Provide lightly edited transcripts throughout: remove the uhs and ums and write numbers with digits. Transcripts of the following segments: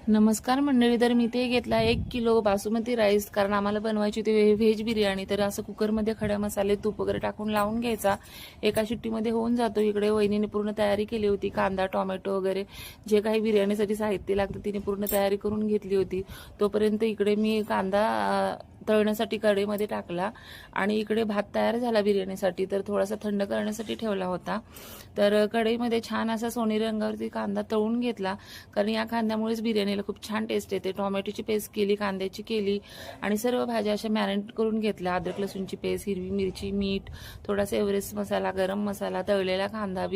नमस्कार मंडळी. तर मी ते घेतला 1 किलो बासुमती राईस, कारण आम्हाला बनवायची होती व्हेज बिर्याणी. तर असं कुकरमध्ये खडे मसाले तूप वगैरे टाकून लावून घ्यायचा, एका शिट्टीमध्ये होऊन जातो. इकडे वहिनीने पूर्ण तयारी केली होती, कांदा टोमॅटो वगैरे जे काही बिर्याणीसाठी साहित्य लागतं तिने पूर्ण तयारी करून घेतली होती. तोपर्यंत इकडे मी कांदा तळण्यासाठी कढईमध्ये टाकला आणि इकडे भात तयार झाला बिर्याणीसाठी, तर थोडासा थंड करण्यासाठी ठेवला होता. तर कढईमध्ये छान असा सोनेरी रंगावरती कांदा तळून घेतला, कारण या कांद्यामुळेच बिर्याणीला खूप छान टेस्ट येते. टोमॅटोची पेस्ट केली, कांद्याची केली आणि सर्व भाज्या अशा मॅरिनेट करून घेतल्या. अद्रक लसूणची पेस्ट, हिरवी मिरची, मीठ, थोडासा एव्हरेस्ट मसाला, गरम मसाला, तळलेला कांदा,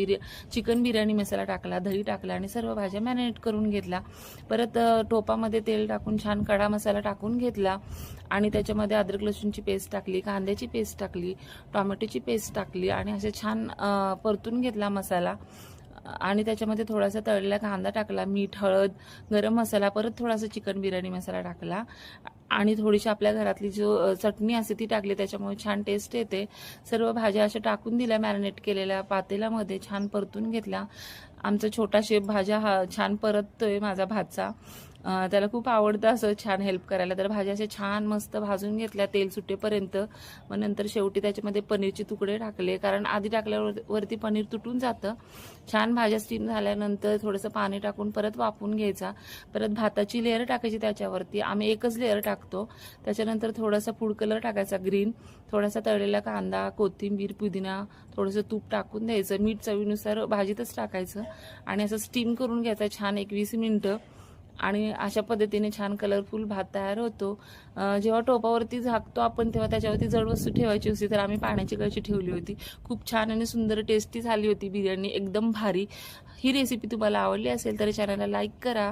चिकन बिर्याणी मसाला टाकला, दही टाकला आणि सर्व भाज्या मॅरिनेट करून घेतला. परत टोपामध्ये तेल टाकून छान खडा मसाला टाकून घेतला आणि त्याच्यामध्ये अद्रक लसूणची पेस्ट टाकली, कांद्याची पेस्ट टाकली, टोमॅटोची पेस्ट टाकली आणि असे छान परतून घेतला मसाला. आणि त्याच्यामध्ये थोडासा तळलेला कांदा टाकला, मीठ, हळद, गरम मसाला, परत थोडासा चिकन बिर्याणी मसाला टाकला आणि थोडीशी आपल्या घरातली जो चटणी असते ती टाकली, त्याच्यामुळे छान टेस्ट येते. सर्व भाज्या अशा टाकून दिल्या मॅरिनेट केलेल्या पातेल्यामध्ये, छान परतून घेतल्या. आमचा छोटा शेफ भाज्या छान परततोय, माझा भाचा. त्याला खूप आवडतं असं छान हेल्प करायला. तर भाज्या अशा छान मस्त भाजून घेतल्या तेल सुटेपर्यंत. मग नंतर शेवटी त्याच्यामध्ये पनीरचे तुकडे टाकले, कारण आधी टाकल्यावरती पनीर तुटून जातं. छान भाज्या स्टीम झाल्यानंतर थोडंसं पाणी टाकून परत वाफवून घ्यायचा. परत भाताची लेअर टाकायची त्याच्यावरती, आम्ही एकच लेअर टाकतो. त्याच्यानंतर थोडासा फूड कलर टाकायचा ग्रीन, थोडासा तळलेला कांदा, कोथिंबीर, पुदिना, थोडंसं तूप टाकून द्यायचं. मीठ चवीनुसार भाजीतच टाकायचं आणि असं स्टीम करून घ्यायचं छान 21 मिनिटं. आणि अशा पद्धतीने छान कलरफुल भात तयार होतो. जेव्हा टोपावरती झाकतो आपण तेव्हा त्याच्यावरती जड वस्तू ठेवायची असते, तर आम्ही पाण्याची कळशी ठेवली होती. खूप छान आणि सुंदर टेस्टी झाली होती बिर्याणी, एकदम भारी. ही रेसिपी तुम्हाला आवडली असेल तर चॅनलला लाईक करा